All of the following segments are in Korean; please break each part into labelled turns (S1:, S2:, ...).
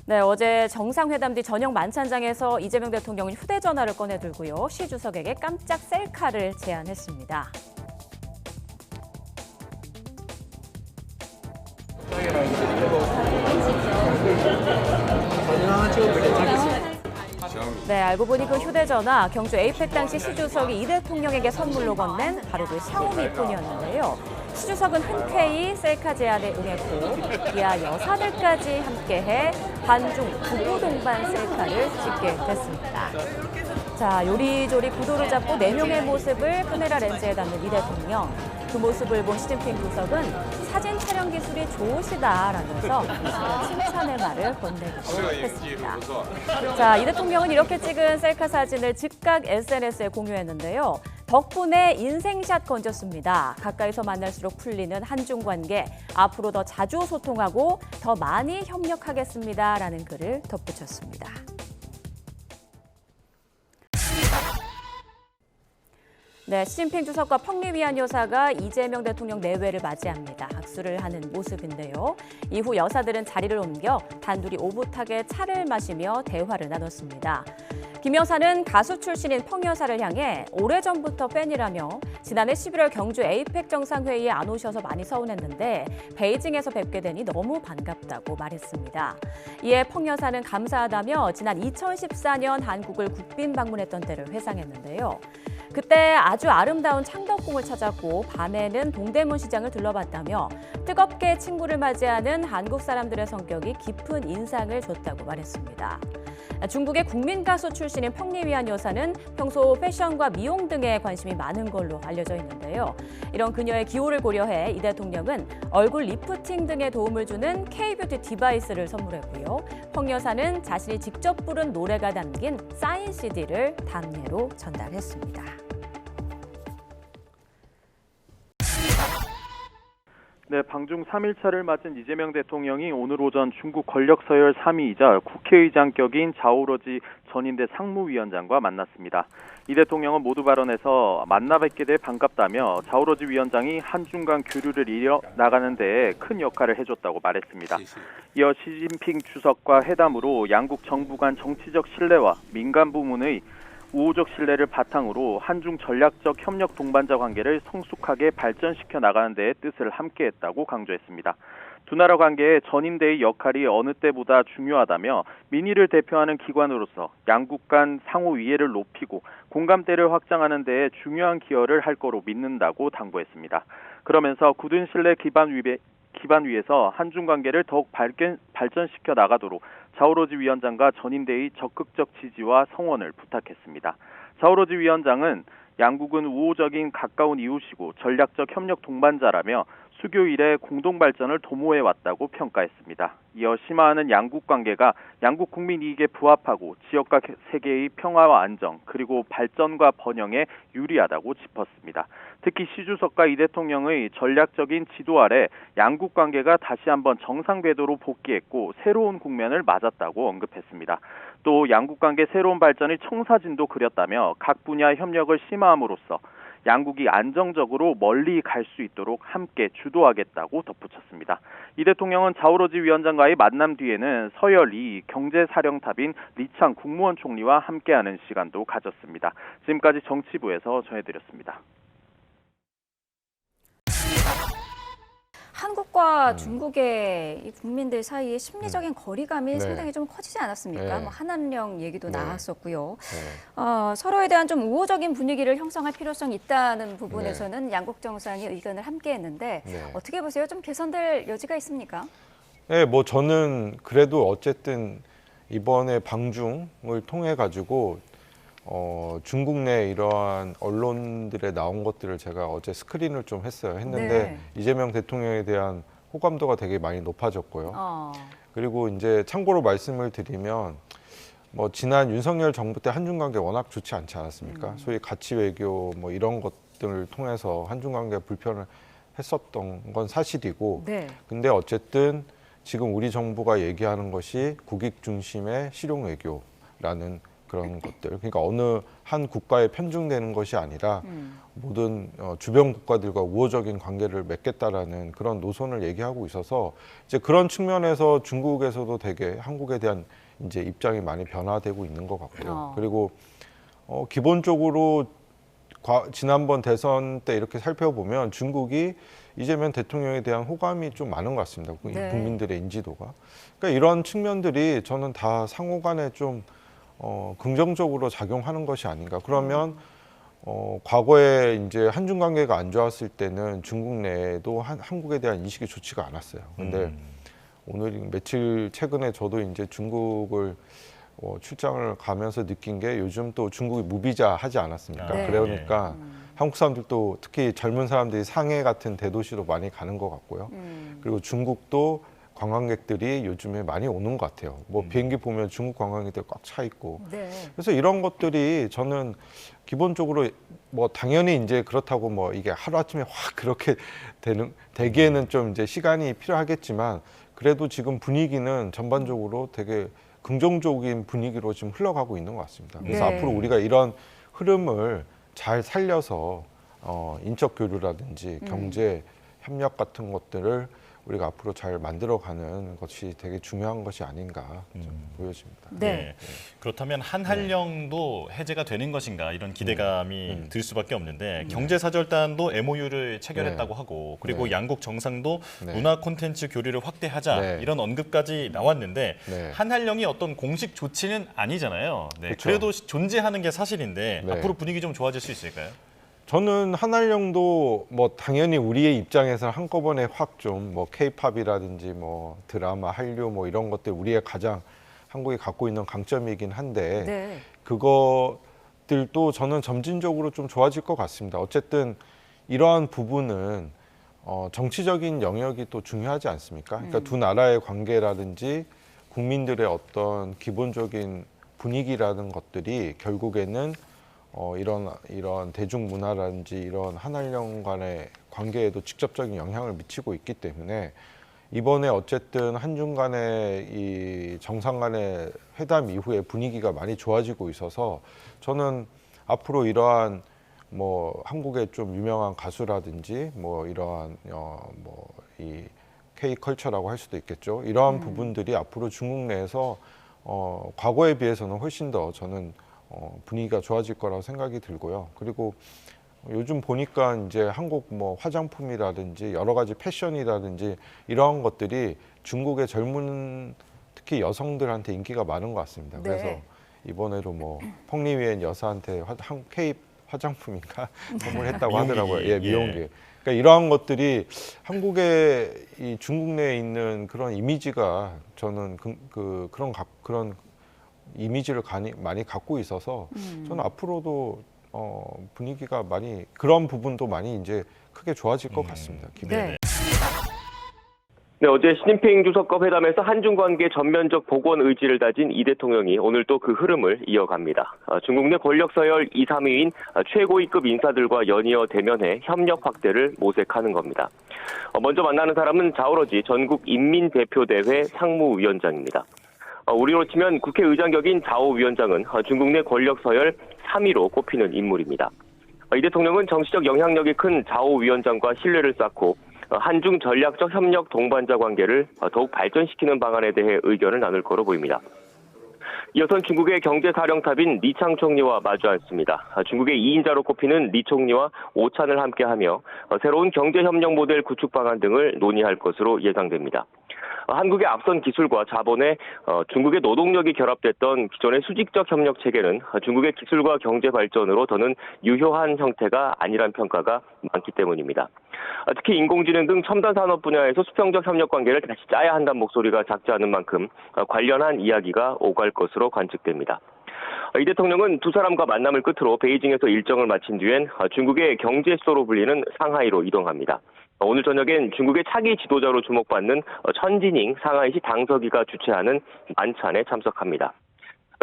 S1: 네, 어제 정상회담 뒤 저녁 만찬장에서 이재명 대통령은 휴대전화를 꺼내들고요. 시 주석에게 깜짝 셀카를 제안했습니다. 네, 알고 보니 그 휴대전화 경주 에이펙 당시 시 주석이 이 대통령에게 선물로 건넨 바로 그 샤오미 폰이었는데요. 시 주석은 흔쾌히 셀카 제안에 응했고 이하 여사들까지 함께해 한중 부부 동반 셀카를 찍게 됐습니다. 자, 요리조리 구도를 잡고 4명의 모습을 카메라 렌즈에 담는 이 대통령. 그 모습을 본 시진핑 주석은 사진 촬영 기술이 좋으시다라면서 칭찬의 말을 건네기도 했습니다. 자, 이 대통령은 이렇게 찍은 셀카 사진을 즉각 SNS에 공유했는데요. 덕분에 인생샷 건졌습니다. 가까이서 만날수록 풀리는 한중 관계. 앞으로 더 자주 소통하고 더 많이 협력하겠습니다라는 글을 덧붙였습니다. 네, 시진핑 주석과 펑리 위안 여사가 이재명 대통령 내외를 맞이합니다. 악수를 하는 모습인데요. 이후 여사들은 자리를 옮겨 단둘이 오붓하게 차를 마시며 대화를 나눴습니다. 김 여사는 가수 출신인 펑 여사를 향해 오래전부터 팬이라며 지난해 11월 경주 에이펙 정상회의에 안 오셔서 많이 서운했는데 베이징에서 뵙게 되니 너무 반갑다고 말했습니다. 이에 펑 여사는 감사하다며 지난 2014년 한국을 국빈 방문했던 때를 회상했는데요. 그때 아주 아름다운 창덕궁을 찾았고 밤에는 동대문 시장을 둘러봤다며 뜨겁게 친구를 맞이하는 한국 사람들의 성격이 깊은 인상을 줬다고 말했습니다. 중국의 국민 가수 출신인 펑리 위안 여사는 평소 패션과 미용 등에 관심이 많은 걸로 알려져 있는데요. 이런 그녀의 기호를 고려해 이 대통령은 얼굴 리프팅 등에 도움을 주는 K-뷰티 디바이스를 선물했고요. 펑 여사는 자신이 직접 부른 노래가 담긴 사인 CD를 답례로 전달했습니다.
S2: 네, 방중 3일차를 맞은 이재명 대통령이 오늘 오전 중국 권력 서열 3위이자 국회의장격인 자오러지 전인대 상무위원장과 만났습니다. 이 대통령은 모두 발언에서 만나 뵙게 돼 반갑다며 자오러지 위원장이 한중 간 교류를 이어나가는 데에 큰 역할을 해줬다고 말했습니다. 이어 시진핑 주석과 회담으로 양국 정부 간 정치적 신뢰와 민간 부문의 우호적 신뢰를 바탕으로 한중 전략적 협력 동반자 관계를 성숙하게 발전시켜 나가는 데에 뜻을 함께했다고 강조했습니다. 두 나라 관계의 전인대의 역할이 어느 때보다 중요하다며 민의를 대표하는 기관으로서 양국 간 상호 이해를 높이고 공감대를 확장하는 데에 중요한 기여를 할 거로 믿는다고 당부했습니다. 그러면서 굳은 신뢰 기반 위에서 한중 관계를 더욱 발전시켜 나가도록 자오러지 위원장과 전인대의 적극적 지지와 성원을 부탁했습니다. 자오러지 위원장은 양국은 우호적인 가까운 이웃이고 전략적 협력 동반자라며 수교 이래 공동 발전을 도모해 왔다고 평가했습니다. 이어 심화하는 양국 관계가 양국 국민 이익에 부합하고 지역과 세계의 평화와 안정 그리고 발전과 번영에 유리하다고 짚었습니다. 특히 시 주석과 이 대통령의 전략적인 지도 아래 양국 관계가 다시 한번 정상 궤도로 복귀했고 새로운 국면을 맞았다고 언급했습니다. 또 양국 관계 새로운 발전의 청사진도 그렸다며 각 분야 협력을 심화함으로써 양국이 안정적으로 멀리 갈 수 있도록 함께 주도하겠다고 덧붙였습니다. 이 대통령은 자오러지 위원장과의 만남 뒤에는 서열 2 경제사령탑인 리창 국무원 총리와 함께하는 시간도 가졌습니다. 지금까지 정치부에서 전해드렸습니다.
S1: 한국과 중국의 이 국민들 사이의 심리적인 거리감이 상당히 좀 커지지 않았습니까? 뭐 한한령 얘기도 나왔었고요. 서로에 대한 좀 우호적인 분위기를 형성할 필요성이 있다는 부분에서는 양국 정상이 의견을 함께했는데 어떻게 보세요? 좀 개선될 여지가 있습니까?
S3: 네, 뭐 저는 그래도 어쨌든 이번에 방중을 통해 가지고 중국 내 이러한 언론들에 나온 것들을 제가 어제 스크린을 좀 했는데 이재명 대통령에 대한 호감도가 되게 많이 높아졌고요. 그리고 이제 참고로 말씀을 드리면 뭐 지난 윤석열 정부 때 한중 관계 워낙 좋지 않지 않았습니까? 소위 가치 외교 뭐 이런 것들을 통해서 한중 관계 불편을 했었던 건 사실이고 근데 어쨌든 지금 우리 정부가 얘기하는 것이 국익 중심의 실용 외교라는 그런 것들. 그러니까 어느 한 국가에 편중되는 것이 아니라 모든 주변 국가들과 우호적인 관계를 맺겠다라는 그런 노선을 얘기하고 있어서 이제 그런 측면에서 중국에서도 되게 한국에 대한 이제 입장이 많이 변화되고 있는 것 같고요. 그리고 기본적으로 지난번 대선 때 이렇게 살펴보면 중국이 이재명 대통령에 대한 호감이 좀 많은 것 같습니다.
S1: 네.
S3: 국민들의 인지도가. 그러니까 이런 측면들이 저는 다 상호 간에 좀 긍정적으로 작용하는 것이 아닌가. 그러면 과거에 이제 한중 관계가 안 좋았을 때는 중국 내에도 한국에 대한 인식이 좋지가 않았어요. 근데 오늘 며칠 최근에 저도 이제 중국을 출장을 가면서 느낀 게 요즘 또 중국이 무비자 하지 않았습니까?
S1: 네.
S3: 그러니까 한국 사람들도 특히 젊은 사람들이 상해 같은 대도시로 많이 가는 것 같고요. 그리고 중국도 관광객들이 요즘에 많이 오는 것 같아요. 뭐 비행기 보면 중국 관광객들 꽉 차 있고.
S1: 네.
S3: 그래서 이런 것들이 저는 기본적으로 뭐 당연히 이제 그렇다고 뭐 이게 하루아침에 확 그렇게 되기에는 좀 이제 시간이 필요하겠지만 그래도 지금 분위기는 전반적으로 되게 긍정적인 분위기로 지금 흘러가고 있는 것 같습니다. 그래서
S1: 네.
S3: 앞으로 우리가 이런 흐름을 잘 살려서 인적 교류라든지 경제 협력 같은 것들을 우리가 앞으로 잘 만들어가는 것이 되게 중요한 것이 아닌가 좀 보여집니다.
S1: 네.
S4: 그렇다면 한한령도 해제가 되는 것인가 이런 기대감이 들 수밖에 없는데 경제사절단도 MOU를 체결했다고 하고 그리고
S3: 네.
S4: 양국 정상도
S3: 네.
S4: 문화 콘텐츠 교류를 확대하자
S3: 네.
S4: 이런 언급까지 나왔는데
S3: 네.
S4: 한한령이 어떤 공식 조치는 아니잖아요. 네.
S3: 그쵸.
S4: 그래도 존재하는 게 사실인데
S3: 네.
S4: 앞으로 분위기 좀 좋아질 수 있을까요?
S3: 저는 한한령도 뭐 당연히 우리의 입장에서 한꺼번에 확 좀 뭐 K-팝이라든지 뭐 드라마, 한류 뭐 이런 것들 우리의 가장 한국이 갖고 있는 강점이긴 한데
S1: 네.
S3: 그것들도 저는 점진적으로 좀 좋아질 것 같습니다. 어쨌든 이러한 부분은 정치적인 영역이 또 중요하지 않습니까? 그러니까 두 나라의 관계라든지 국민들의 어떤 기본적인 분위기라는 것들이 결국에는 이런 대중문화라든지 이런 한한령 간의 관계에도 직접적인 영향을 미치고 있기 때문에 이번에 어쨌든 한중 간의 이 정상 간의 회담 이후에 분위기가 많이 좋아지고 있어서 저는 앞으로 이러한 뭐 한국의 좀 유명한 가수라든지 뭐 이러한 이 K-컬처라고 할 수도 있겠죠. 이러한 부분들이 앞으로 중국 내에서 과거에 비해서는 훨씬 더 저는 분위기가 좋아질 거라고 생각이 들고요. 그리고 요즘 보니까 이제 한국 뭐 화장품이라든지 여러 가지 패션이라든지 이러한 것들이 중국의 젊은 특히 여성들한테 인기가 많은 것 같습니다.
S1: 네.
S3: 그래서 이번에도 뭐 펑리위엔 여사한테 K 화장품인가 선물했다고 하더라고요. 예, 미용기. 그러니까 이러한 것들이 한국의 이 중국 내에 있는 그런 이미지가 저는 그런 이미지를 많이 갖고 있어서 저는 앞으로도 분위기가 많이 그런 부분도 많이 이제 크게 좋아질 것 같습니다. 기분이.
S1: 네.
S5: 네, 어제 시진핑 주석과 회담에서 한중 관계 전면적 복원 의지를 다진 이 대통령이 오늘 또 그 흐름을 이어갑니다. 중국 내 권력 서열 2, 3위인 최고위급 인사들과 연이어 대면해 협력 확대를 모색하는 겁니다. 먼저 만나는 사람은 자오러지 전국 인민대표대회 상무위원장입니다. 우리로 치면 국회의장 격인 자오 위원장은 중국 내 권력 서열 3위로 꼽히는 인물입니다. 이 대통령은 정치적 영향력이 큰 자오 위원장과 신뢰를 쌓고 한중 전략적 협력 동반자 관계를 더욱 발전시키는 방안에 대해 의견을 나눌 거로 보입니다. 이어선 중국의 경제사령탑인 리창 총리와 마주 앉습니다. 중국의 2인자로 꼽히는 리 총리와 오찬을 함께하며 새로운 경제협력 모델 구축 방안 등을 논의할 것으로 예상됩니다. 한국의 앞선 기술과 자본에 중국의 노동력이 결합됐던 기존의 수직적 협력 체계는 중국의 기술과 경제 발전으로 더는 유효한 형태가 아니란 평가가 많기 때문입니다. 특히 인공지능 등 첨단 산업 분야에서 수평적 협력 관계를 다시 짜야 한다는 목소리가 작지 않은 만큼 관련한 이야기가 오갈 것으로 관측됩니다. 이 대통령은 두 사람과 만남을 끝으로 베이징에서 일정을 마친 뒤엔 중국의 경제 수도로 불리는 상하이로 이동합니다. 오늘 저녁엔 중국의 차기 지도자로 주목받는 천지닝 상하이시 당서기가 주최하는 만찬에 참석합니다.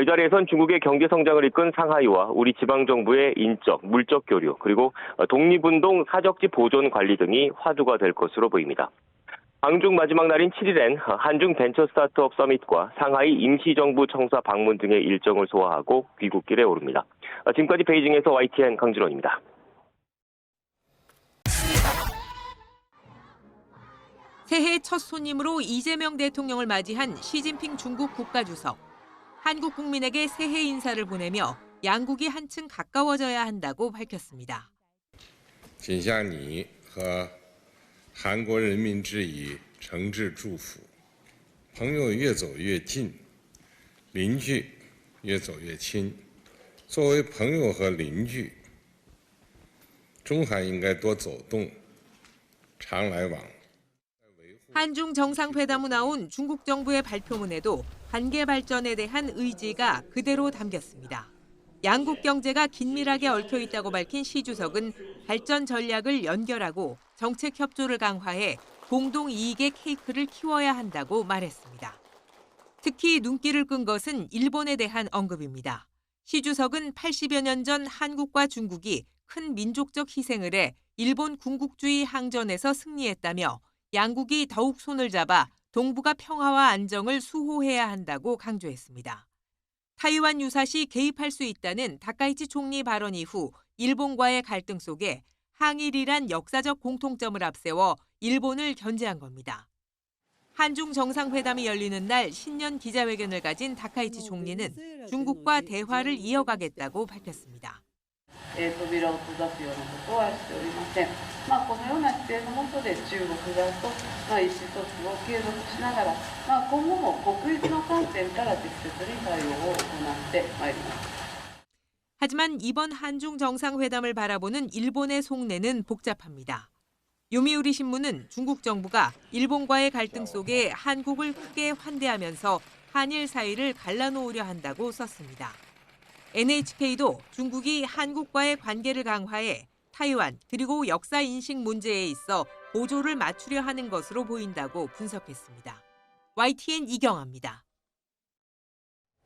S5: 이 자리에선 중국의 경제 성장을 이끈 상하이와 우리 지방정부의 인적, 물적 교류, 그리고 독립운동 사적지 보존 관리 등이 화두가 될 것으로 보입니다. 방중 마지막 날인 7일엔 한중 벤처 스타트업 서밋과 상하이 임시정부 청사 방문 등의 일정을 소화하고 귀국길에 오릅니다. 지금까지 베이징에서 YTN 강준원입니다.
S6: 새해 첫 손님으로 이재명 대통령을 맞이한 시진핑 중국 국가주석. 한국 국민에게 새해 인사를 보내며 양국이 한층 가까워져야 한다고 밝혔습니다.
S7: 谨向你和韩国人民致以诚挚祝福，朋友越走越近，邻居越走越亲。作为朋友和邻居，中韩应该多走动，常来往。
S6: 한중 정상회담 후 나온 중국 정부의 발표문에도 관계 발전에 대한 의지가 그대로 담겼습니다. 양국 경제가 긴밀하게 얽혀 있다고 밝힌 시 주석은 발전 전략을 연결하고 정책 협조를 강화해 공동 이익의 케이크를 키워야 한다고 말했습니다. 특히 눈길을 끈 것은 일본에 대한 언급입니다. 시 주석은 80여 년 전 한국과 중국이 큰 민족적 희생을 해 일본 군국주의 항전에서 승리했다며 양국이 더욱 손을 잡아 동북아 평화와 안정을 수호해야 한다고 강조했습니다. 타이완 유사시 개입할 수 있다는 다카이치 총리 발언 이후 일본과의 갈등 속에 항일이란 역사적 공통점을 앞세워 일본을 견제한 겁니다. 한중 정상회담이 열리는 날 신년 기자회견을 가진 다카이치 총리는 중국과 대화를 이어가겠다고 밝혔습니다.
S8: 扉を閉ざすようなことはしておりません。このような姿勢の下で中国側と意思疎通を継続しながら、今後も国益の観点から適切に対応を行ってまいります。
S6: 하지만 이번 한중 정상회담을 바라보는 일본의 속내는 복잡합니다. 요미우리 신문은 중국 정부가 일본과의 갈등 속에 한국을 크게 환대하면서 한일 사이를 갈라놓으려 한다고 썼습니다. NHK도 중국이 한국과의 관계를 강화해 타이완 그리고 역사 인식 문제에 있어 보조를 맞추려 하는 것으로 보인다고 분석했습니다. YTN 이경아입니다.